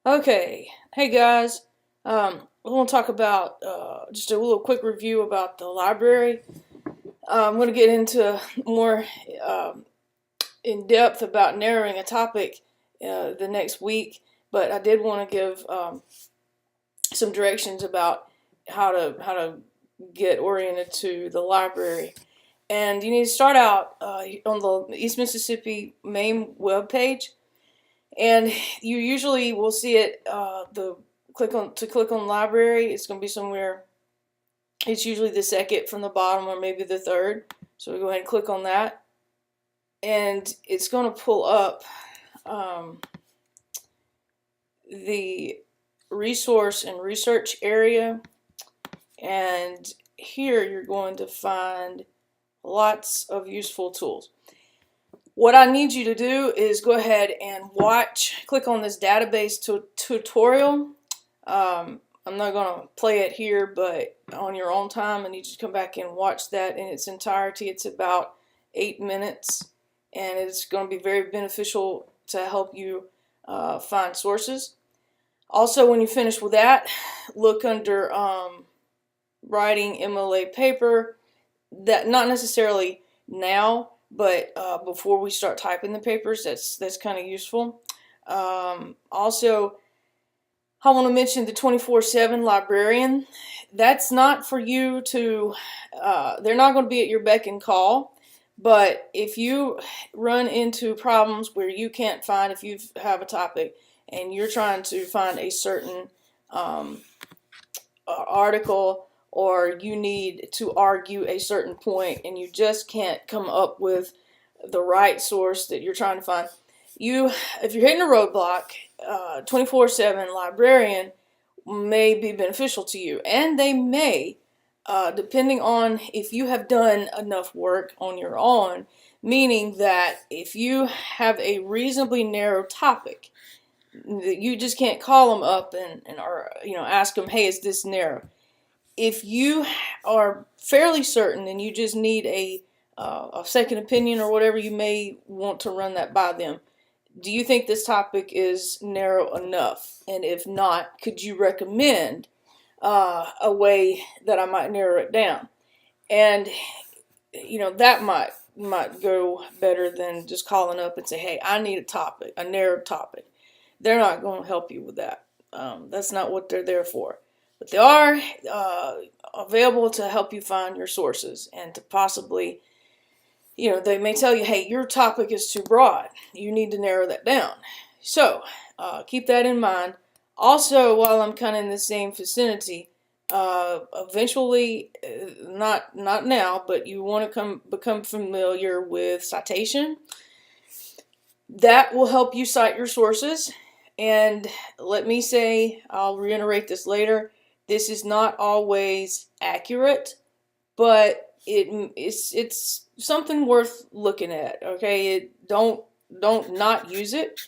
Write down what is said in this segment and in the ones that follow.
Okay, hey guys. I want to talk about just a little quick review about the library. I'm going to get into more um, in depth about narrowing a topic the next week, but I did want to give some directions about how to get oriented to the library. And you need to start out on the East Mississippi main web page, and you usually will see it the click on library. It's going to be somewhere. It's usually the second from the bottom or maybe the third. So we go ahead and click on that, and it's going to pull up um, the resource and research area, and here you're going to find lots of useful tools. What I need you to do is go ahead and click on this database tutorial. I'm not going to play it here, but on your own time, I need you to come back and watch that in its entirety. It's about 8 minutes, and it's going to be very beneficial to help you find sources. Also, when you finish with that, look under writing MLA paper. That not necessarily now, but before we start typing the papers, that's kind of useful. Also, I want to mention the 24/7 librarian. That's not for you to, they're not going to be at your beck and call, but if you run into problems where you can't find, if you have a topic and you're trying to find a certain article, or you need to argue a certain point and you just can't come up with the right source that you're trying to find, if you're hitting a roadblock, 24/7 librarian may be beneficial to you, and they may, depending on if you have done enough work on your own, meaning that if you have a reasonably narrow topic, you just can't call them up and or ask them, hey, is this narrow? If you are fairly certain and you just need a second opinion or whatever, you may want to run that by them. Do you think this topic is narrow enough? And if not, could you recommend a way that I might narrow it down? And that might go better than just calling up and say, hey, I need a narrowed topic. They're not going to help you with that. That's not what they're there for. But they are available to help you find your sources and to possibly, they may tell you, hey, your topic is too broad. You need to narrow that down. So keep that in mind. Also, while I'm kind of in the same vicinity, eventually, not now, but you want to become familiar with citation. That will help you cite your sources. And let me say, I'll reiterate this later, this is not always accurate, but it's something worth looking at. Okay, don't not use it,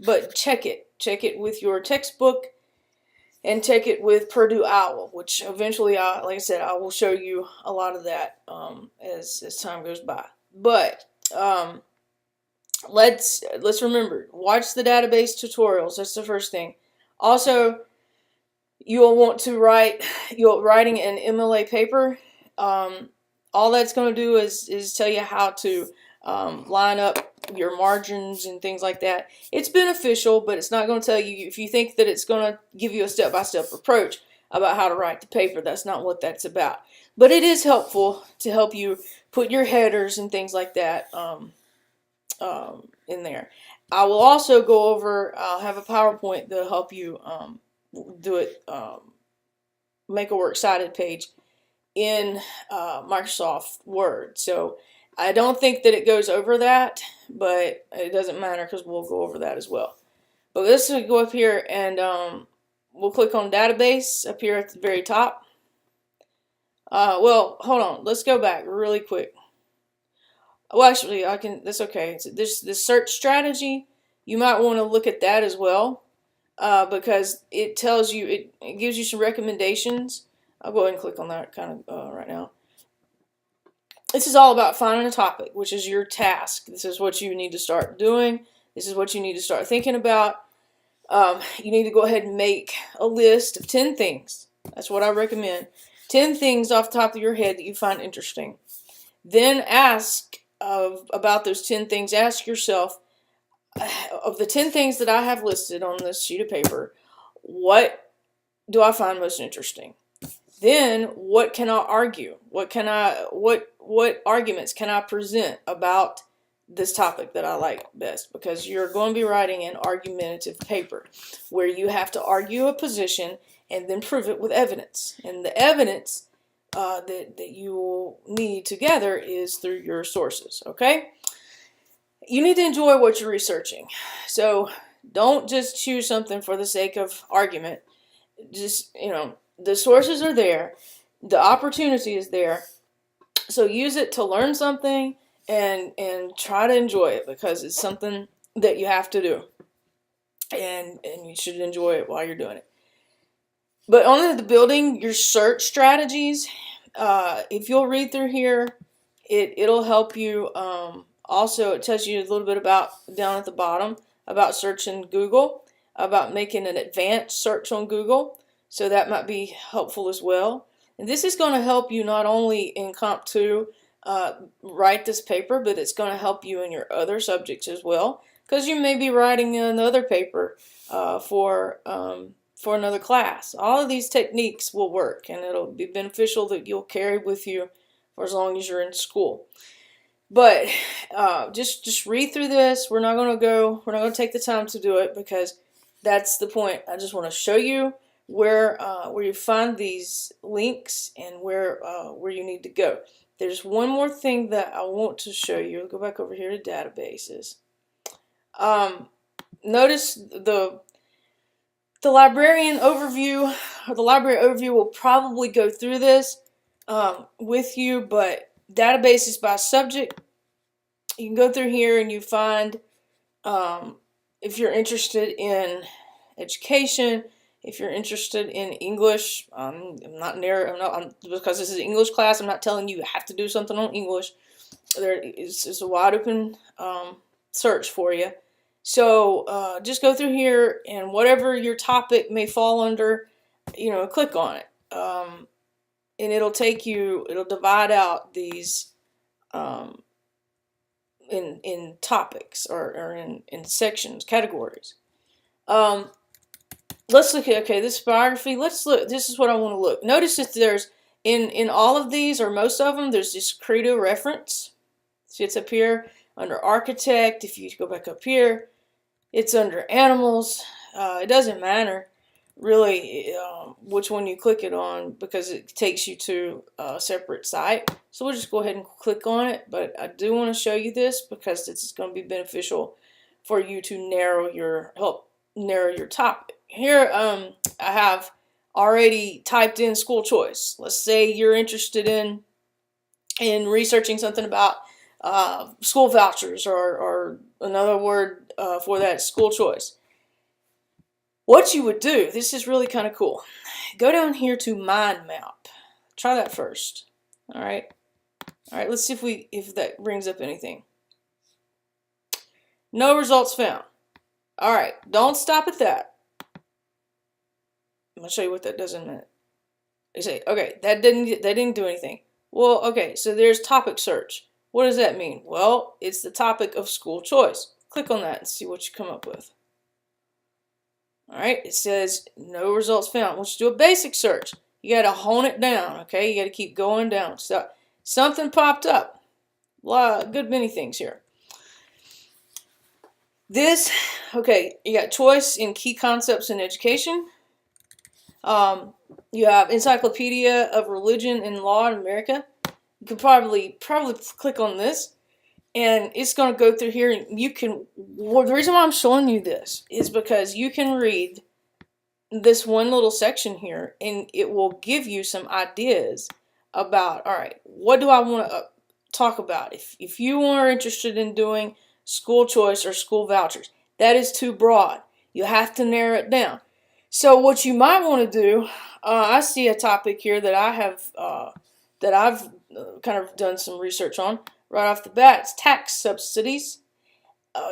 but check it. Check it with your textbook, and check it with Purdue OWL, which eventually, like I said, I will show you a lot of that as time goes by. But let's remember, watch the database tutorials. That's the first thing. Also, you'll want to writing an MLA paper. All that's going to do is tell you how to line up your margins and things like that. It's beneficial, but it's not going to tell you, if you think that it's going to give you a step-by-step approach about how to write the paper. That's not what that's about. But it is helpful to help you put your headers and things like that in there. I will also go over, I'll have a PowerPoint that'll help you do it, make a works cited page in Microsoft Word. So I don't think that it goes over that, but it doesn't matter because we'll go over that as well. But let's go up here and we'll click on database up here at the very top. Well, hold on. Let's go back really quick. Well, actually, that's okay. This search strategy, you might want to look at that as well, because it tells you, it gives you some recommendations. I'll go ahead and click on that kind of right now. This is all about finding a topic, which is your task. This is what you need to start doing. This is what you need to start thinking about. You need to go ahead and make a list of 10 things. That's what I recommend. 10 things off the top of your head that you find interesting. Then ask about those 10 things. Ask yourself, of the 10 things that I have listed on this sheet of paper, what do I find most interesting? Then what can I argue? What arguments can I present about this topic that I like best? Because you're going to be writing an argumentative paper where you have to argue a position and then prove it with evidence. And the evidence that you will need to gather is through your sources, okay? You need to enjoy what you're researching. So don't just choose something for the sake of argument. Just, the sources are there. The opportunity is there. So use it to learn something and try to enjoy it, because it's something that you have to do. And you should enjoy it while you're doing it. But on the building your search strategies, if you'll read through here, it'll help you. Also, it tells you a little bit about, down at the bottom, about searching Google, about making an advanced search on Google. So that might be helpful as well. And this is going to help you not only in Comp 2 write this paper, but it's going to help you in your other subjects as well, because you may be writing another paper for another class. All of these techniques will work, and it'll be beneficial that you'll carry with you for as long as you're in school. But just read through this. We're not going to take the time to do it, because that's the point. I just want to show you where you find these links and where you need to go. There's one more thing that I want to show you. I'll go back over here to databases. Notice the librarian overview, or the library overview, will probably go through this with you, but databases by subject, you can go through here and you find, if you're interested in education, if you're interested in English, because this is an English class, I'm not telling you have to do something on English. There is a wide open search for you. So just go through here, and whatever your topic may fall under, click on it. And it'll divide out these in topics, or in sections, categories. Let's look at, okay, this biography. Let's look. This is what I want to look. Notice that there's, in all of these, or most of them, there's this credo reference. See, it's up here under architect. If you go back up here, it's under animals. It doesn't matter really which one you click it on, because it takes you to a separate site. So we'll just go ahead and click on it. But I do want to show you this, because this is going to be beneficial for you to help narrow your topic. Here I have already typed in school choice. Let's say you're interested in researching something about school vouchers, or another word for that, school choice. What you would do, this is really kind of cool. Go down here to mind map. Try that first. All right, let's see if that brings up anything. No results found. All right, don't stop at that. I'm gonna show you what that does in a minute. You say, okay, that didn't do anything. Well, okay, so there's topic search. What does that mean? Well, it's the topic of school choice. Click on that and see what you come up with. All right, it says no results found. Let's do a basic search. You got to hone it down, okay? You got to keep going down. So something popped up. Good many things here. This, okay, you got choice in key concepts in education. You have Encyclopedia of Religion and Law in America. You could probably click on this, and it's going to go through here, and you can, the reason why I'm showing you this is because you can read this one little section here, and it will give you some ideas about, all right, what do I want to talk about? If you are interested in doing school choice or school vouchers, that is too broad. You have to narrow it down. So what you might want to do, I see a topic here that I've kind of done some research on right off the bat. It's tax subsidies.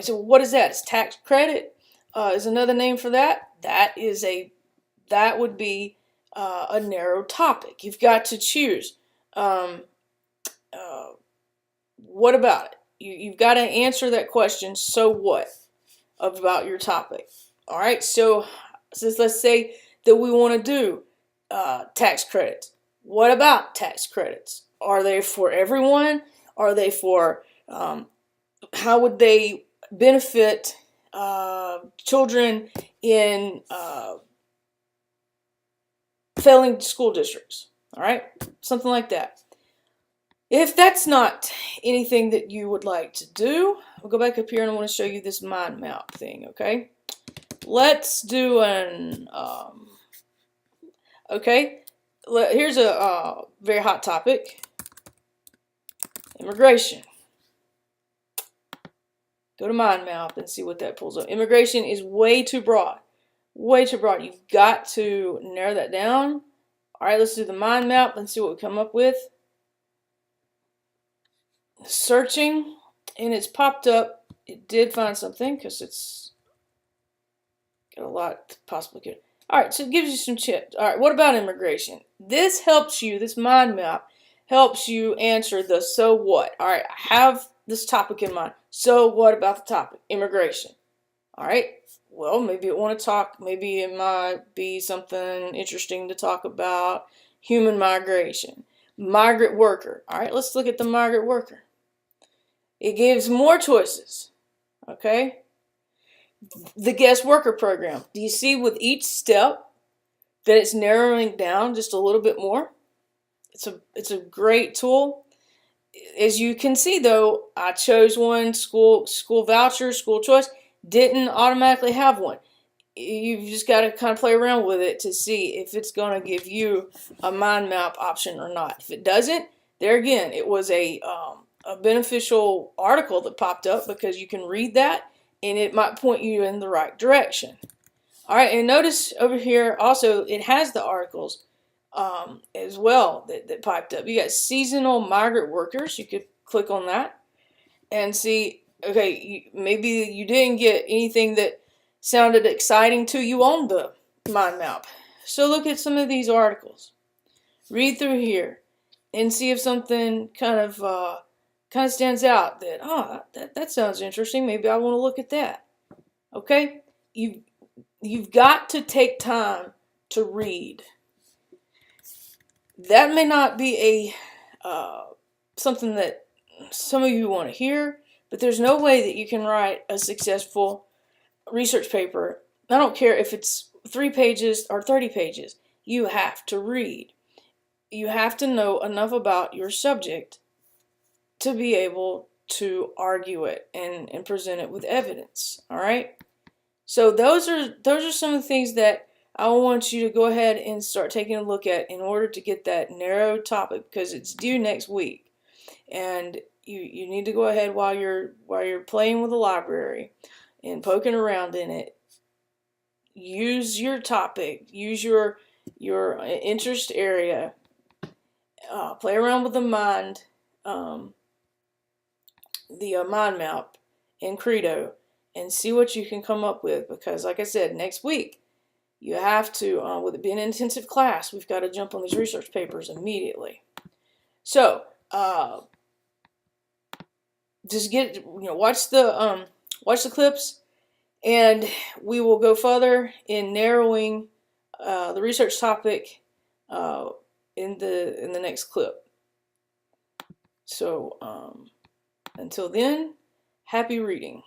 So what is that? It's tax credit. is another name for that. That would be a narrow topic. You've got to choose. Um, uh, what about it? You've got to answer that question. So what about your topic? All right. So let's say that we want to do tax credits. What about tax credits? Are they for everyone? Are they for how would they benefit children in failing school districts? All right, something like that. If that's not anything that you would like to do, I'll go back up here and I want to show you this mind map thing, okay? Let's do an, okay, here's a very hot topic, immigration. Go to mind map and see what that pulls up. Immigration is way too broad. Way too broad. You've got to narrow that down. All right, let's do the mind map. Let's see what we come up with. Searching, and it's popped up. It did find something because it's got a lot to possibly get. All right, so it gives you some tips. All right, what about immigration? This helps you, this mind map helps you answer the so what. All right, I have this topic in mind. So what about the topic? Immigration. All right, well, maybe you want to talk, maybe it might be something interesting to talk about human migration. Migrant worker. All right, let's look at the migrant worker. It gives more choices, okay? The guest worker program. Do you see with each step that it's narrowing down just a little bit more? It's a great tool. As you can see, though, I chose one, school voucher, school choice, didn't automatically have one. You've just got to kind of play around with it to see if it's going to give you a mind map option or not. If it doesn't, there again, it was a beneficial article that popped up because you can read that and it might point you in the right direction. All right, and notice over here also it has the articles as well that piped up. You got seasonal migrant workers. You could click on that and see, okay, maybe you didn't get anything that sounded exciting to you on the mind map. So look at some of these articles. Read through here and see if something kind of stands out that, that sounds interesting. Maybe I want to look at that. Okay? You've got to take time to read. That may not be something that some of you want to hear, but there's no way that you can write a successful research paper. I don't care if it's 3 pages or 30 pages. You have to read. You have to know enough about your subject to be able to argue it and present it with evidence. All right? So those are some of the things that I want you to go ahead and start taking a look at in order to get that narrow topic, because it's due next week. And you need to go ahead while you're playing with the library and poking around in it. Use your topic, use your interest area. Play around with the mind map in Credo and see what you can come up with, because like I said, next week you have to, with it being an intensive class, we've got to jump on these research papers immediately. So just watch the clips, and we will go further in narrowing the research topic in the next clip. So until then, happy reading.